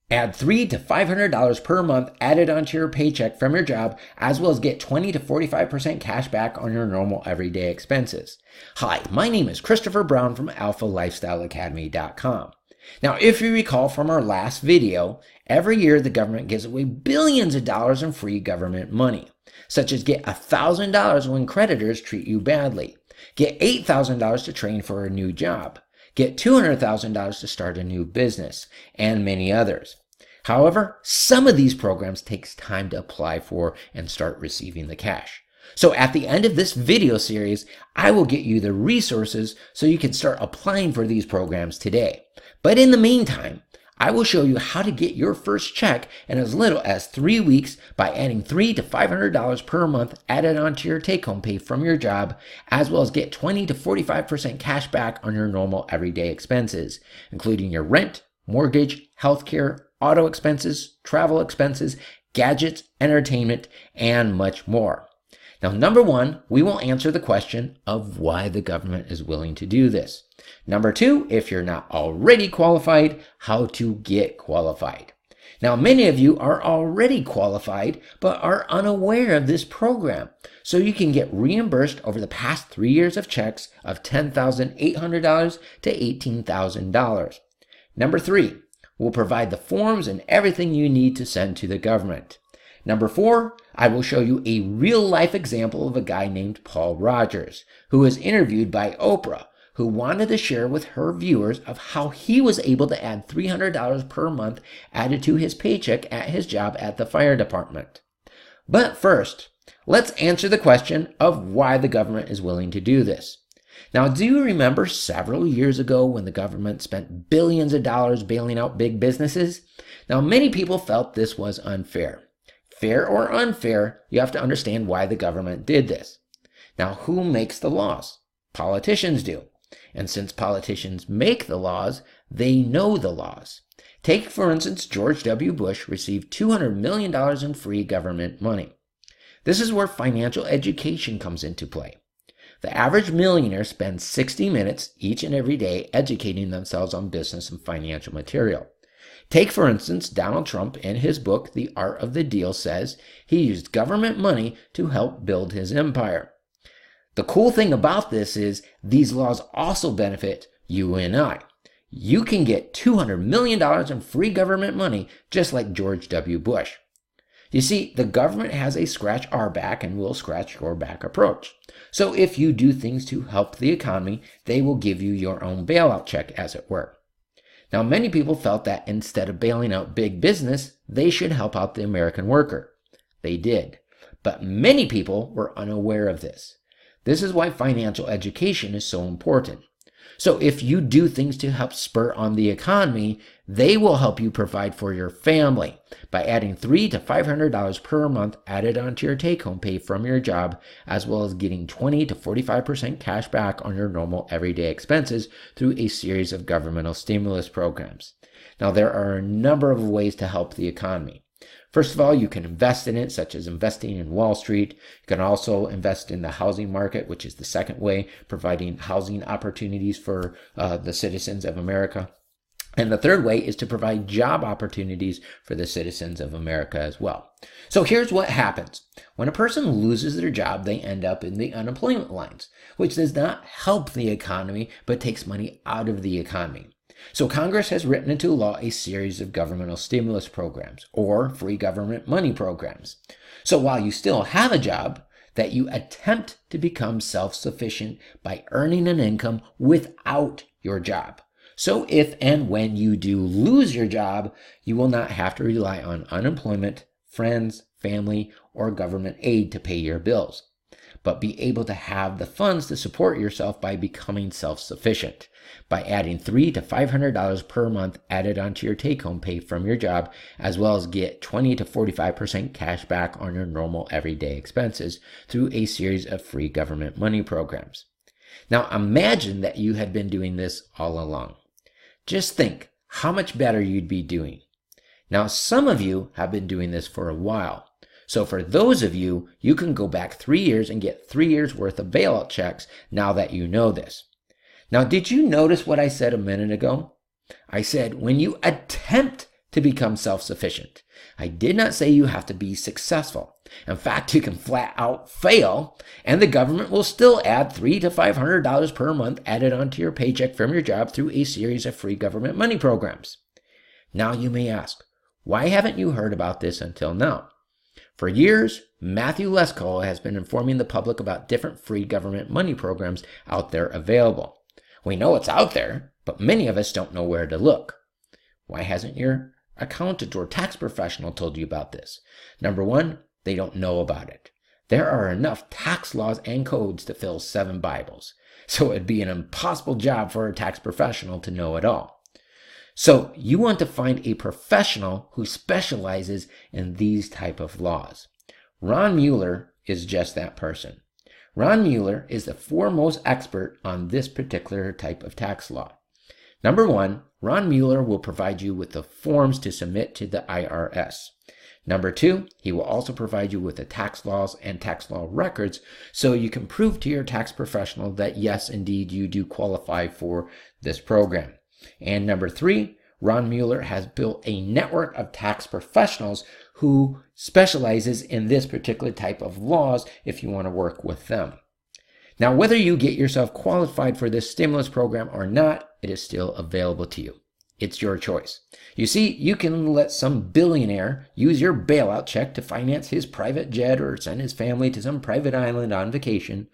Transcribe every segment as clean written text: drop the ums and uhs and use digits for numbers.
Add $300 to $500 per month added onto your paycheck from your job, as well as get 20 to 45% cash back on your normal everyday expenses. Hi, my name is Christopher Brown from AlphaLifestyleAcademy.com. Now, if you recall from our last video, every year the government gives away billions of dollars in free government money, such as get $1,000 when creditors treat you badly, get $8,000 to train for a new job, get $200,000 to start a new business, and many others. However, some of these programs takes time to apply for and start receiving the cash. So at the end of this video series, I will get you the resources so you can start applying for these programs today. But in the meantime, I will show you how to get your first check in as little as 3 weeks by adding $300 to $500 per month added onto your take-home pay from your job, as well as get 20 to 45% cash back on your normal everyday expenses, including your rent, mortgage, healthcare, auto expenses, travel expenses, gadgets, entertainment, and much more. Now, number one, we will answer the question of why the government is willing to do this. Number two, if you're not already qualified, how to get qualified. Now, many of you are already qualified, but are unaware of this program. So you can get reimbursed over the past 3 years of checks of $10,800 to $18,000. Number three, we'll provide the forms and everything you need to send to the government. Number four, I will show you a real-life example of a guy named Paul Rogers, who was interviewed by Oprah, who wanted to share with her viewers of how he was able to add $300 per month added to his paycheck at his job at the fire department. But first, let's answer the question of why the government is willing to do this. Now, do you remember several years ago when the government spent billions of dollars bailing out big businesses? Now, many people felt this was unfair. Fair or unfair, you have to understand why the government did this. Now, who makes the laws? Politicians do. And since politicians make the laws, they know the laws. Take, for instance, George W. Bush received $200 million in free government money. This is where financial education comes into play. The average millionaire spends 60 minutes each and every day educating themselves on business and financial material. Take, for instance, Donald Trump in his book, The Art of the Deal, says he used government money to help build his empire. The cool thing about this is these laws also benefit you and I. You can get $200 million in free government money just like George W. Bush. You see, the government has a scratch our back and we'll scratch your back approach. So if you do things to help the economy, they will give you your own bailout check, as it were. Now, many people felt that instead of bailing out big business, they should help out the American worker. They did. But many people were unaware of this. This is why financial education is so important. So if you do things to help spur on the economy, they will help you provide for your family by adding $300 to $500 per month added onto your take-home pay from your job, as well as getting 20 to 45% cash back on your normal everyday expenses through a series of governmental stimulus programs. Now, there are a number of ways to help the economy. First of all, you can invest in it, such as investing in Wall Street. You can also invest in the housing market, which is the second way, providing housing opportunities for the citizens of America. And the third way is to provide job opportunities for the citizens of America as well. So here's what happens. When a person loses their job, they end up in the unemployment lines, which does not help the economy, but takes money out of the economy. So Congress has written into law a series of governmental stimulus programs, or free government money programs. So while you still have a job, that you attempt to become self-sufficient by earning an income without your job. So if and when you do lose your job, you will not have to rely on unemployment, friends, family, or government aid to pay your bills, but be able to have the funds to support yourself by becoming self-sufficient, by adding $300 to $500 per month added onto your take-home pay from your job, as well as get 20 to 45% cash back on your normal everyday expenses through a series of free government money programs. Now imagine that you had been doing this all along. Just think how much better you'd be doing. Now, some of you have been doing this for a while. So for those of you, you can go back 3 years and get 3 years worth of bailout checks now that you know this. Now, did you notice what I said a minute ago? I said when you attempt to become self-sufficient. I did not say you have to be successful. In fact, you can flat out fail, and the government will still add $300 to $500 per month added onto your paycheck from your job through a series of free government money programs. Now you may ask, why haven't you heard about this until now? For years, Matthew Lesko has been informing the public about different free government money programs out there available. We know it's out there, but many of us don't know where to look. Why hasn't your accountant or tax professional told you about this? Number one, they don't know about it. There are enough tax laws and codes to fill 7 Bibles, so it'd be an impossible job for a tax professional to know it all. So you want to find a professional who specializes in these type of laws. Ron Muller is just that person. Ron Muller is the foremost expert on this particular type of tax law. Number one, Ron Muller will provide you with the forms to submit to the IRS. Number two, he will also provide you with the tax laws and tax law records so you can prove to your tax professional that yes, indeed, you do qualify for this program. And number three, Ron Muller has built a network of tax professionals who specializes in this particular type of laws if you want to work with them. Now, whether you get yourself qualified for this stimulus program or not, it is still available to you. It's your choice. You see, you can let some billionaire use your bailout check to finance his private jet or send his family to some private island on vacation,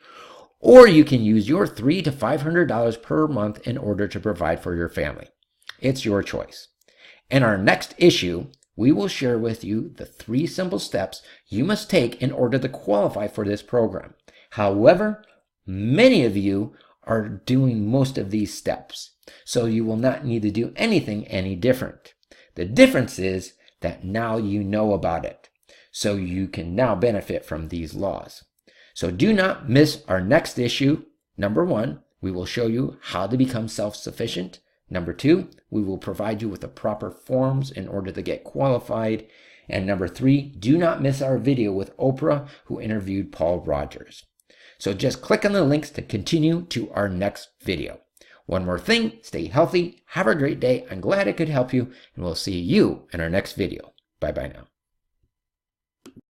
or you can use your $300 to $500 per month in order to provide for your family. It's your choice. In our next issue, we will share with you the 3 simple steps you must take in order to qualify for this program. However, many of you are doing most of these steps, so you will not need to do anything any different. The difference is that now you know about it, so you can now benefit from these laws. So do not miss our next issue. Number 1, we will show you how to become self-sufficient. Number 2, we will provide you with the proper forms in order to get qualified. And number 3, do not miss our video with Oprah, who interviewed Paul Rogers. So just click on the links to continue to our next video. One more thing, stay healthy, have a great day. I'm glad I could help you, and we'll see you in our next video. Bye-bye now.